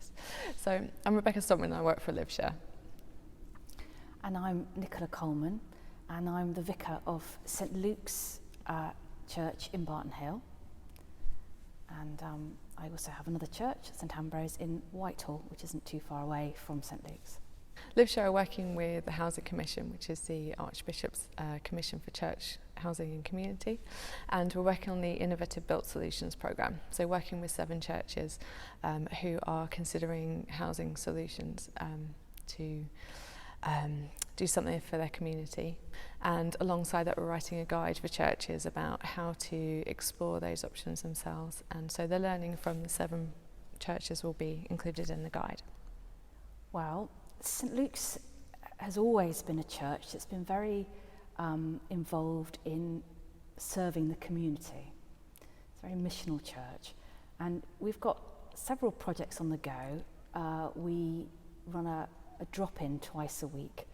first. So I'm Rebecca Stockman and I work for Livshare. And I'm Nicola Coleman, and I'm the Vicar of St Luke's Church in Barton Hill. And I also have another church, St Ambrose, in Whitehall, which isn't too far away from St Luke's. Livshare are working with the Housing Commission, which is the Archbishop's Commission for Church, Housing and Community, and we're working on the Innovative Built Solutions programme, so working with 7 churches who are considering housing solutions to do something for their community, and alongside that we're writing a guide for churches about how to explore those options themselves, and so the learning from the 7 churches will be included in the guide. Well, St Luke's has always been a church that's been very involved in serving the community. It's a very missional church, and we've got several projects on the go. We run a drop-in twice a week.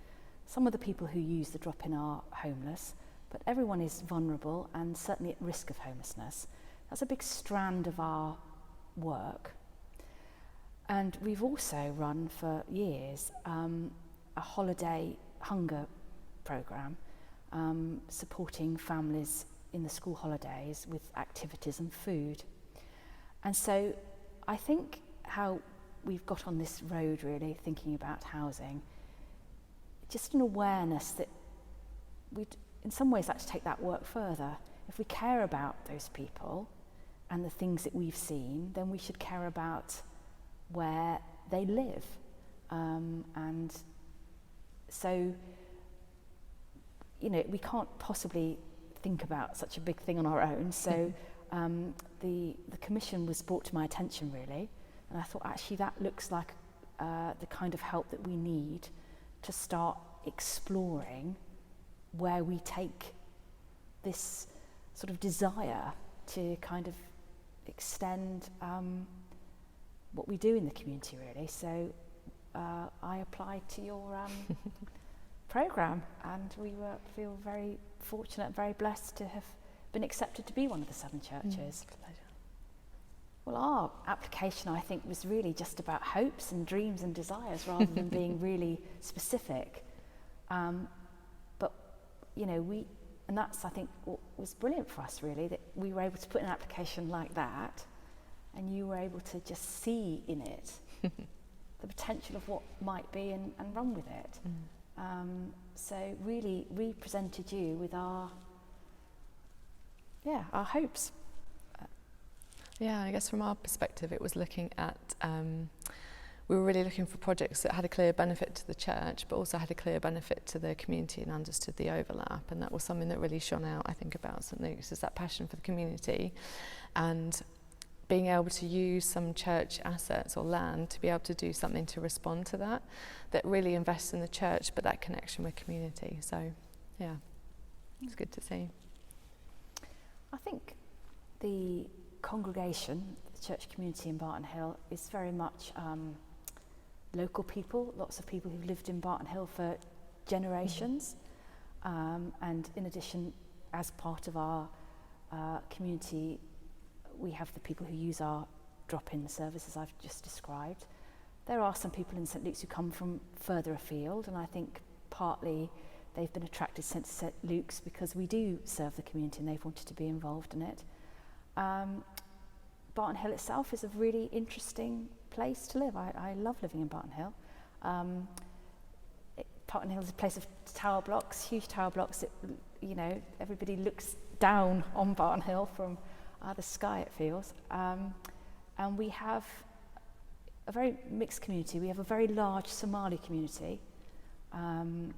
Some of the people who use the drop-in are homeless, but everyone is vulnerable and certainly at risk of homelessness. That's a big strand of our work. And we've also run for years a holiday hunger programme, supporting families in the school holidays with activities and food. And so I think how we've got on this road, really thinking about housing, just an awareness that we'd in some ways like to take that work further. If we care about those people and the things that we've seen, then we should care about where they live. And so, you know, we can't possibly think about such a big thing on our own. So the commission was brought to my attention, really. And I thought, actually, that looks like the kind of help that we need to start exploring where we take this sort of desire to kind of extend what we do in the community, really. So I applied to your programme, and we feel very fortunate and very blessed to have been accepted to be one of the 7 churches. Well, our application, I think, was really just about hopes and dreams and desires rather than being really specific. But, you know, and that's, I think, what was brilliant for us, really, that we were able to put an application like that, and you were able to just see in it the potential of what might be and run with it. So really, we presented you with our hopes. Yeah, I guess from our perspective, it was looking at, we were really looking for projects that had a clear benefit to the church, but also had a clear benefit to the community and understood the overlap. And that was something that really shone out, I think, about St Luke's, is that passion for the community and being able to use some church assets or land to be able to do something to respond to that really invests in the church, but that connection with community. So, yeah, it's good to see. I think the congregation, the church community in Barton Hill, is very much local people, lots of people who've lived in Barton Hill for generations. And in addition, as part of our community, we have the people who use our drop-in services I've just described. There are some people in St Luke's who come from further afield, and I think partly they've been attracted to St Luke's because we do serve the community and they've wanted to be involved in it. Barton Hill itself is a really interesting place to live. I love living in Barton Hill. Barton Hill is a place of tower blocks, huge tower blocks. You know, everybody looks down on Barton Hill from the sky, it feels. And we have a very mixed community. We have a very large Somali community. And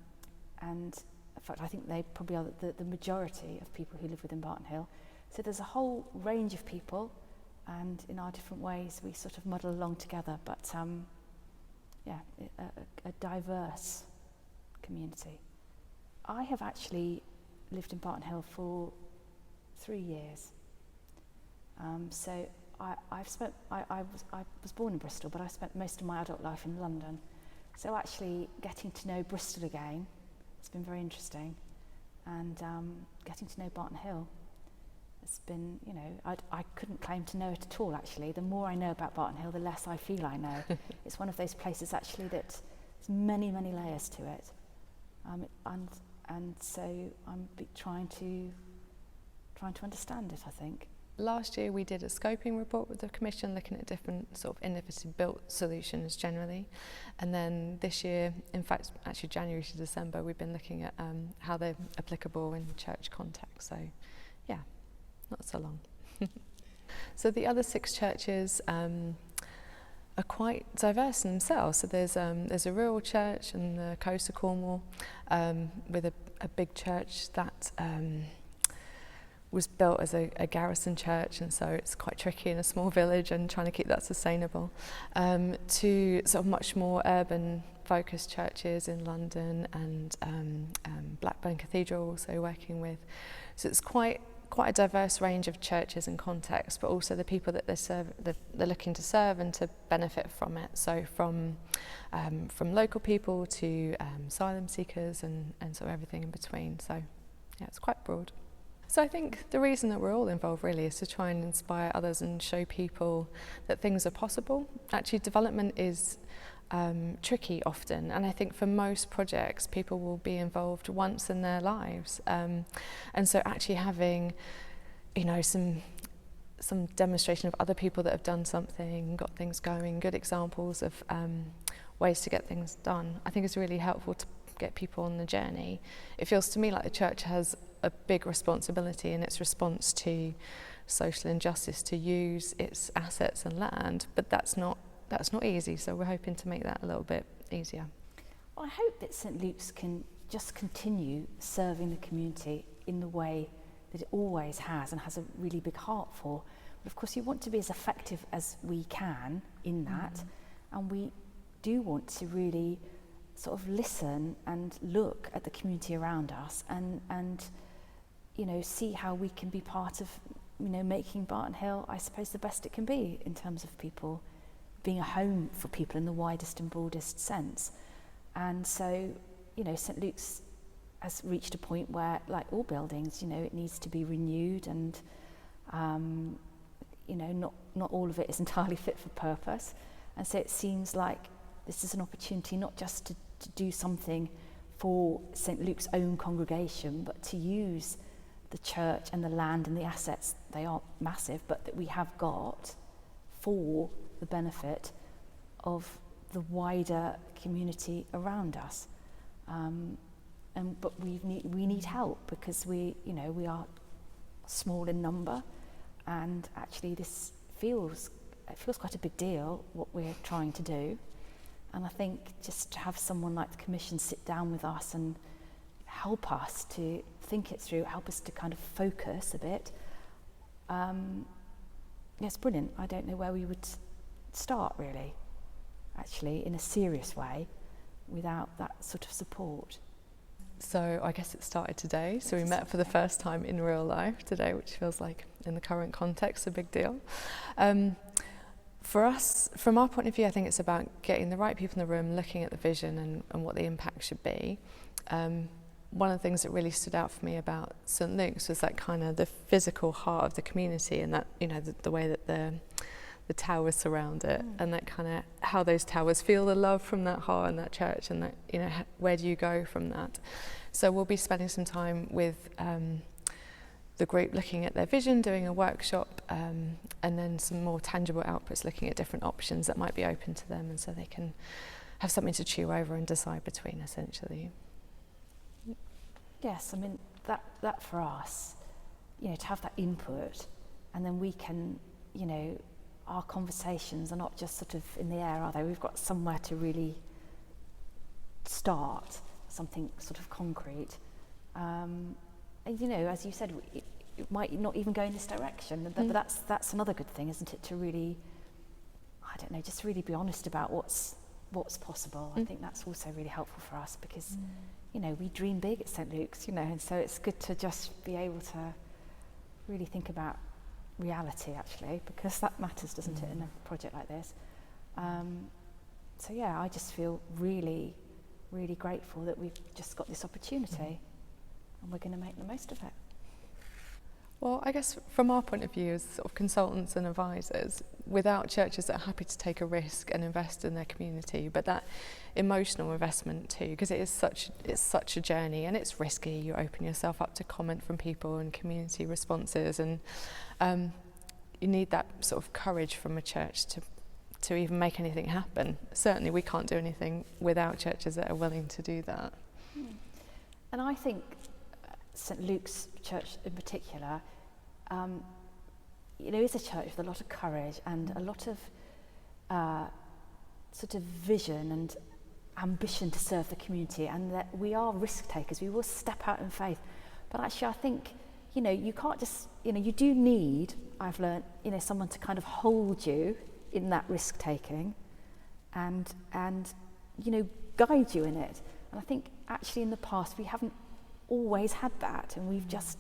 in fact, I think they probably are the majority of people who live within Barton Hill. So there's a whole range of people, and in our different ways we sort of muddle along together, but a diverse community. I have actually lived in Barton Hill for 3 years. So I was born in Bristol, but I spent most of my adult life in London. So actually getting to know Bristol again, it's been very interesting, and getting to know Barton Hill, it's been, you know, I couldn't claim to know it at all, actually. The more I know about Barton Hill, the less I feel I know. It's one of those places, actually, that there's many, many layers to it. And so I'm trying to understand it, I think. Last year we did a scoping report with the Commission looking at different sort of innovative built solutions generally, and then this year, in fact actually January to December, we've been looking at how they're applicable in church context, so yeah, not so long. So the other 6 churches are quite diverse in themselves. So there's a rural church in the coast of Cornwall with a big church that was built as a garrison church, and so it's quite tricky in a small village and trying to keep that sustainable, to sort of much more urban focused churches in London and Blackburn Cathedral also working with. So it's quite a diverse range of churches and contexts, but also the people that they're looking to serve and to benefit from it. So from local people to asylum seekers and sort of everything in between. So yeah, it's quite broad. So I think the reason that we're all involved really is to try and inspire others and show people that things are possible. Actually, development is tricky often, and I think for most projects people will be involved once in their lives, and so actually having, you know, some demonstration of other people that have done something, got things going, good examples of ways to get things done, I think is really helpful to get people on the journey. It feels to me like the church has a big responsibility in its response to social injustice to use its assets and land, but that's not easy, so we're hoping to make that a little bit easier. Well, I hope that St Luke's can just continue serving the community in the way that it always has and has a really big heart for. But of course you want to be as effective as we can in that, and we do want to really sort of listen and look at the community around us and you know, see how we can be part of, you know, making Barton Hill, I suppose, the best it can be in terms of people being a home for people in the widest and broadest sense. And so, you know, St Luke's has reached a point where, like all buildings, you know, it needs to be renewed, and you know, not all of it is entirely fit for purpose. And so it seems like this is an opportunity not just to do something for St Luke's own congregation, but to use the church and the land and the assets, they are massive, but that we have got for the benefit of the wider community around us. But we need help, because we are small in number, and actually it feels quite a big deal what we're trying to do. And I think just to have someone like the Commission sit down with us and help us to think it through, help us to kind of focus a bit, it's brilliant. I don't know where we would start really, actually, in a serious way, without that sort of support. So I guess it started today. So we met for the first time in real life today, which feels like, in the current context, a big deal. For us, from our point of view, I think it's about getting the right people in the room, looking at the vision and what the impact should be. One of the things that really stood out for me about St Luke's was that kind of the physical heart of the community, and that, you know, the way that the towers surround it, and that kind of how those towers feel the love from that heart and that church, and that, you know, where do you go from that? So we'll be spending some time with the group looking at their vision, doing a workshop, and then some more tangible outputs, looking at different options that might be open to them, and so they can have something to chew over and decide between, essentially. Yes, I mean, that for us, you know, to have that input, and then we can, you know, our conversations are not just sort of in the air, are they? We've got somewhere to really start, something sort of concrete. And, you know, as you said, it might not even go in this direction, but that's another good thing, isn't it? To really, I don't know, just really be honest about what's possible. I think that's also really helpful for us, because you know, we dream big at St Luke's, you know, and so it's good to just be able to really think about reality, actually, because that matters, doesn't it, in a project like this. So yeah, I just feel really, really grateful that we've just got this opportunity, and we're going to make the most of it. Well, I guess from our point of view as sort of consultants and advisors, without churches that are happy to take a risk and invest in their community, but that emotional investment too, because it's such a journey and it's risky. You open yourself up to comment from people and community responses, and you need that sort of courage from a church to even make anything happen. Certainly we can't do anything without churches that are willing to do that. And I think St Luke's Church in particular, is a church with a lot of courage and a lot of sort of vision and ambition to serve the community, and that we are risk takers. We will step out in faith. But actually I think, you can't just, you do need, I've learned, someone to kind of hold you in that risk taking and guide you in it. And I think actually in the past we haven't always had that, and we've just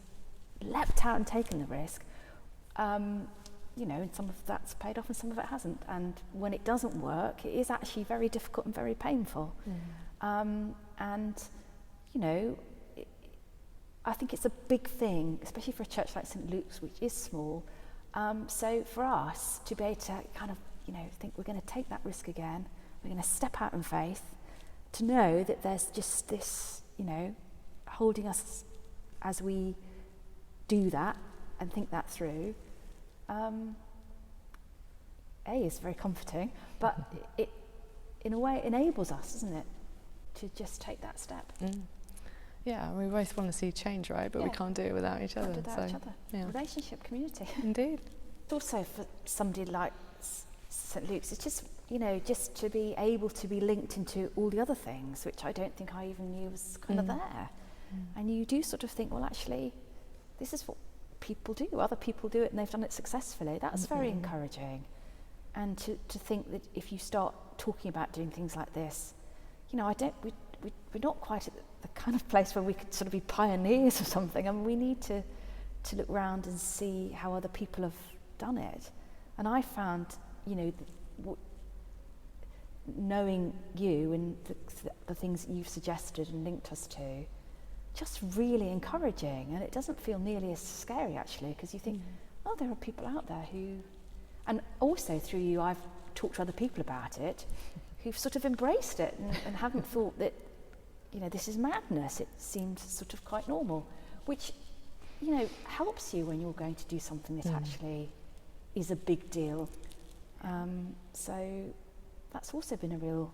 leapt out and taken the risk. And some of that's paid off and some of it hasn't. And when it doesn't work, it is actually very difficult and very painful. I think it's a big thing, especially for a church like St Luke's, which is small. So for us to be able to kind of, think we're going to take that risk again, we're going to step out in faith, to know that there's just this, holding us as we do that and think that through, is very comforting, but it in a way enables us, doesn't it, to just take that step. Yeah, we both want to see change, right? But we can't do it without each other. Yeah. Relationship, community. Indeed. Also for somebody like St Luke's, it's just, just to be able to be linked into all the other things, which I don't think I even knew was kind of there. And you do sort of think, well, actually, this is what people do. Other people do it and they've done it successfully. That's very encouraging. And to think that if you start talking about doing things like this, we're not quite at the kind of place where we could sort of be pioneers or something. I mean, we need to look around and see how other people have done it. And I found, knowing you and the things that you've suggested and linked us to, just really encouraging. And it doesn't feel nearly as scary, actually, because you think, oh, there are people out there who... And also through you, I've talked to other people about it who've sort of embraced it and haven't thought that, this is madness. It seems sort of quite normal, which, helps you when you're going to do something that actually is a big deal. So that's also been a real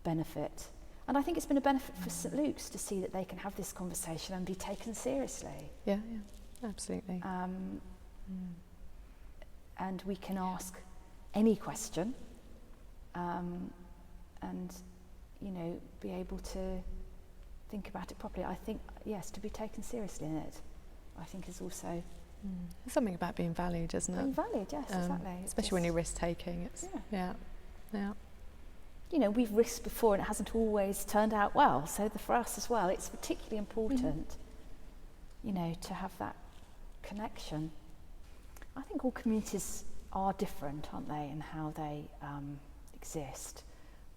benefit. And I think it's been a benefit for St Luke's to see that they can have this conversation and be taken seriously. Yeah, absolutely. And we can ask any question and, be able to think about it properly. I think, yes, to be taken seriously in it, I think is also... There's something about being valued, isn't it? Being valued, yes, exactly. Especially when you're risk-taking. Yeah. We've risked before and it hasn't always turned out well. So for us as well, it's particularly important, to have that connection. I think all communities are different, aren't they, in how they exist.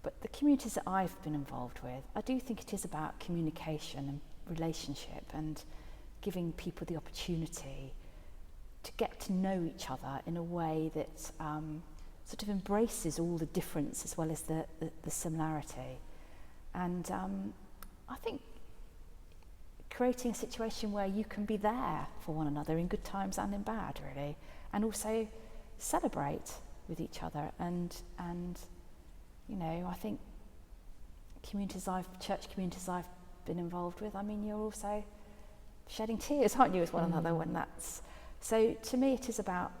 But the communities that I've been involved with, I do think it is about communication and relationship and giving people the opportunity to get to know each other in a way that sort of embraces all the difference as well as the similarity. And I think creating a situation where you can be there for one another in good times and in bad, really, and also celebrate with each other. And I think church communities I've been involved with, I mean, you're also shedding tears, aren't you, with one another when that's... So to me it is about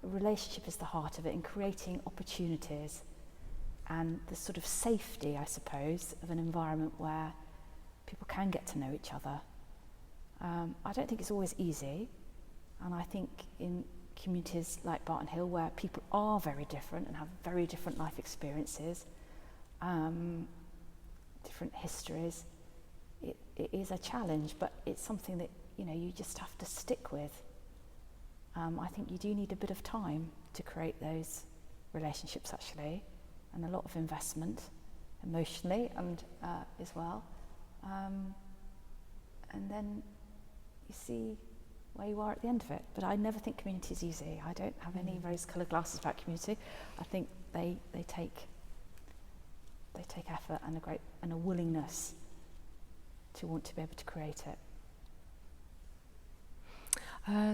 relationship is the heart of it, and creating opportunities and the sort of safety, I suppose, of an environment where people can get to know each other. I don't think it's always easy, and I think in communities like Barton Hill, where people are very different and have very different life experiences, different histories, it is a challenge, but it's something that you just have to stick with. I think you do need a bit of time to create those relationships, actually, and a lot of investment emotionally and as well. And then you see where you are at the end of it. But I never think community is easy. I don't have any rose-coloured glasses about community. I think they take effort and a willingness to want to be able to create it.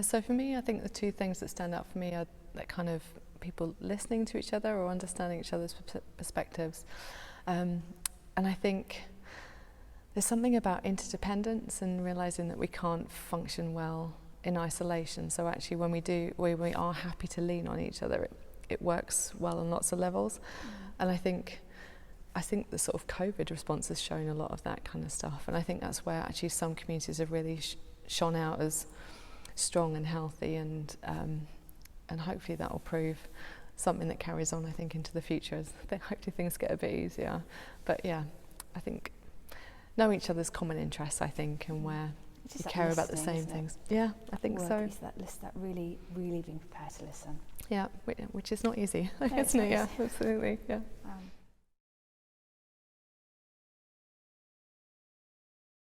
So for me, I think the two things that stand out for me are that kind of people listening to each other or understanding each other's perspectives. And I think there's something about interdependence and realising that we can't function well in isolation. So actually when we are happy to lean on each other, it works well on lots of levels. And I think the sort of COVID response has shown a lot of that kind of stuff. And I think that's where actually some communities have really shone out as strong and healthy, and hopefully that will prove something that carries on, I think, into the future as hopefully things get a bit easier. But yeah, I think know each other's common interests, I think, and where you care about the same things. Yeah, I think so. That really, really being prepared to listen. Yeah, which is not easy, No, isn't it? Yeah, absolutely. Yeah.